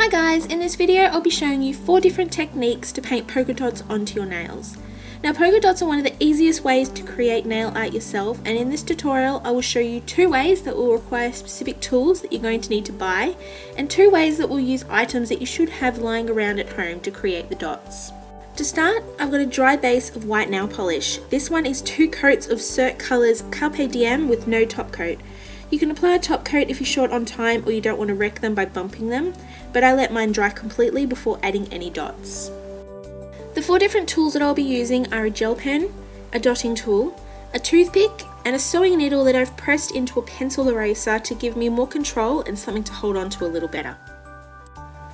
Hi guys, in this video I'll be showing you 4 different techniques to paint polka dots onto your nails. Now polka dots are one of the easiest ways to create nail art yourself, and in this tutorial I will show you 2 ways that will require specific tools that you're going to need to buy, and 2 ways that will use items that you should have lying around at home to create the dots. To start, I've got a dry base of white nail polish. This one is 2 coats of Cirque Colors Carpe Diem with no top coat. You can apply a top coat if you're short on time or you don't want to wreck them by bumping them, but I let mine dry completely before adding any dots. The 4 different tools that I'll be using are a gel pen, a dotting tool, a toothpick, and a sewing needle that I've pressed into a pencil eraser to give me more control and something to hold on to a little better.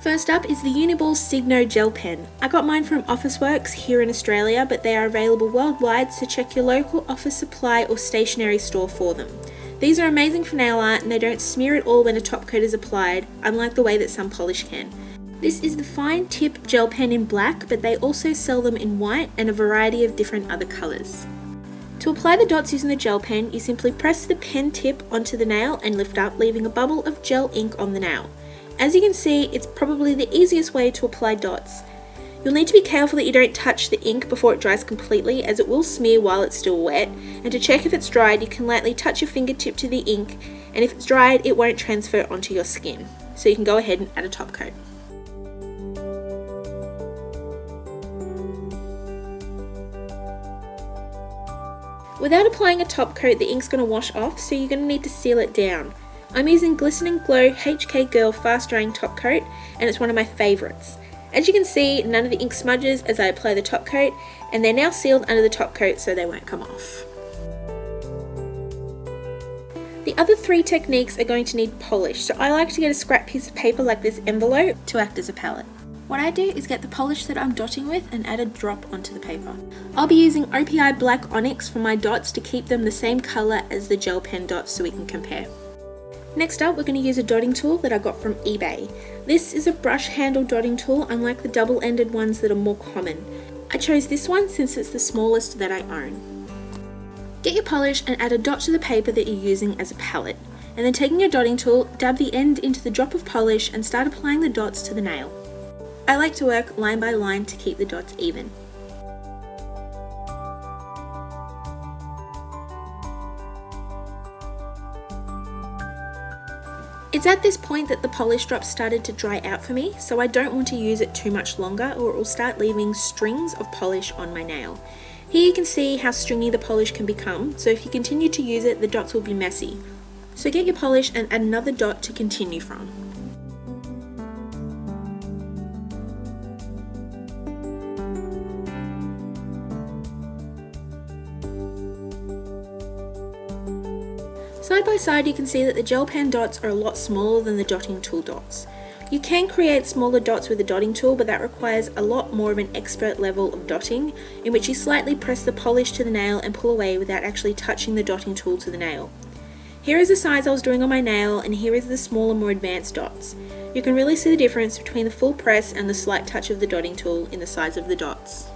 First up is the Uniball Signo gel pen. I got mine from Officeworks here in Australia, but they are available worldwide, so check your local office supply or stationery store for them. These are amazing for nail art and they don't smear at all when a top coat is applied, unlike the way that some polish can. This is the fine tip gel pen in black, but they also sell them in white and a variety of different other colours. To apply the dots using the gel pen, you simply press the pen tip onto the nail and lift up, leaving a bubble of gel ink on the nail. As you can see, it's probably the easiest way to apply dots. You'll need to be careful that you don't touch the ink before it dries completely, as it will smear while it's still wet, and to check if it's dried you can lightly touch your fingertip to the ink, and if it's dried it won't transfer onto your skin. So you can go ahead and add a top coat. Without applying a top coat, the ink's going to wash off, so you're going to need to seal it down. I'm using Glisten Glow HK Girl Fast Drying Top Coat, and it's one of my favourites. As you can see, none of the ink smudges as I apply the top coat, and they're now sealed under the top coat so they won't come off. The other 3 techniques are going to need polish, so I like to get a scrap piece of paper like this envelope to act as a palette. What I do is get the polish that I'm dotting with and add a drop onto the paper. I'll be using OPI Black Onyx for my dots to keep them the same colour as the gel pen dots so we can compare. Next up, we're going to use a dotting tool that I got from eBay. This is a brush handle dotting tool, unlike the double-ended ones that are more common. I chose this one since it's the smallest that I own. Get your polish and add a dot to the paper that you're using as a palette, and then taking your dotting tool, dab the end into the drop of polish and start applying the dots to the nail. I like to work line by line to keep the dots even. It's at this point that the polish drop started to dry out for me, so I don't want to use it too much longer or it will start leaving strings of polish on my nail. Here you can see how stringy the polish can become, so if you continue to use it, the dots will be messy. So get your polish and add another dot to continue from. Side by side you can see that the gel pen dots are a lot smaller than the dotting tool dots. You can create smaller dots with the dotting tool, but that requires a lot more of an expert level of dotting, in which you slightly press the polish to the nail and pull away without actually touching the dotting tool to the nail. Here is the size I was doing on my nail, and here is the smaller, more advanced dots. You can really see the difference between the full press and the slight touch of the dotting tool in the size of the dots.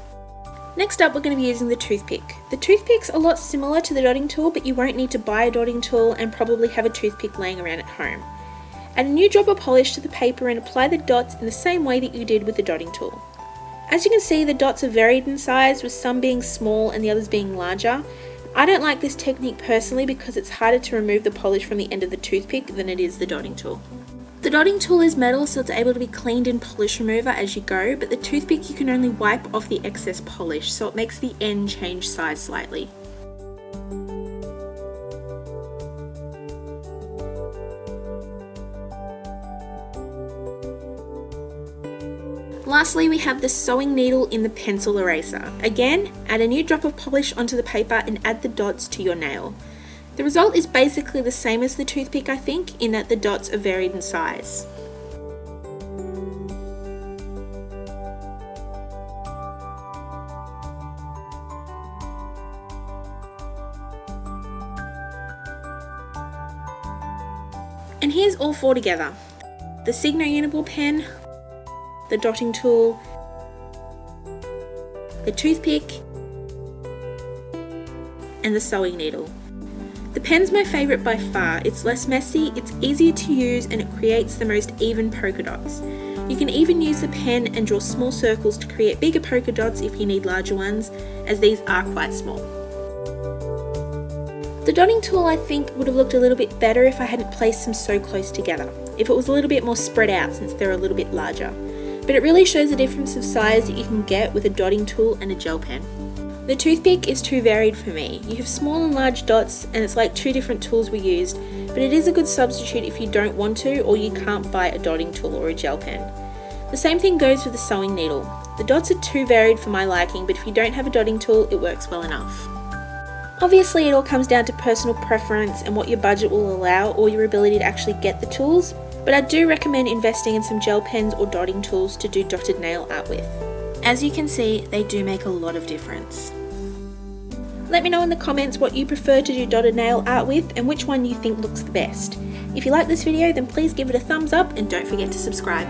Next up, we're going to be using the toothpick. The toothpick's a lot similar to the dotting tool, but you won't need to buy a dotting tool and probably have a toothpick laying around at home. Add a new drop of polish to the paper and apply the dots in the same way that you did with the dotting tool. As you can see, the dots are varied in size, with some being small and the others being larger. I don't like this technique personally because it's harder to remove the polish from the end of the toothpick than it is the dotting tool. The dotting tool is metal, so it's able to be cleaned in polish remover as you go, but the toothpick you can only wipe off the excess polish, so it makes the end change size slightly. Lastly, we have the sewing needle in the pencil eraser. Again, add a new drop of polish onto the paper and add the dots to your nail. The result is basically the same as the toothpick, I think, in that the dots are varied in size. And here's all 4 together. The Signo Uniball pen, the dotting tool, the toothpick, and the sewing needle. The pen's my favourite by far. It's less messy, it's easier to use, and it creates the most even polka dots. You can even use the pen and draw small circles to create bigger polka dots if you need larger ones, as these are quite small. The dotting tool I think would have looked a little bit better if I hadn't placed them so close together, if it was a little bit more spread out since they're a little bit larger. But it really shows the difference of size that you can get with a dotting tool and a gel pen. The toothpick is too varied for me. You have small and large dots and it's like two different tools were used, but it is a good substitute if you don't want to or you can't buy a dotting tool or a gel pen. The same thing goes with the sewing needle. The dots are too varied for my liking, but if you don't have a dotting tool, it works well enough. Obviously it all comes down to personal preference and what your budget will allow or your ability to actually get the tools, but I do recommend investing in some gel pens or dotting tools to do dotted nail art with. As you can see, they do make a lot of difference. Let me know in the comments what you prefer to do dotted nail art with and which one you think looks the best. If you like this video, then please give it a thumbs up and don't forget to subscribe.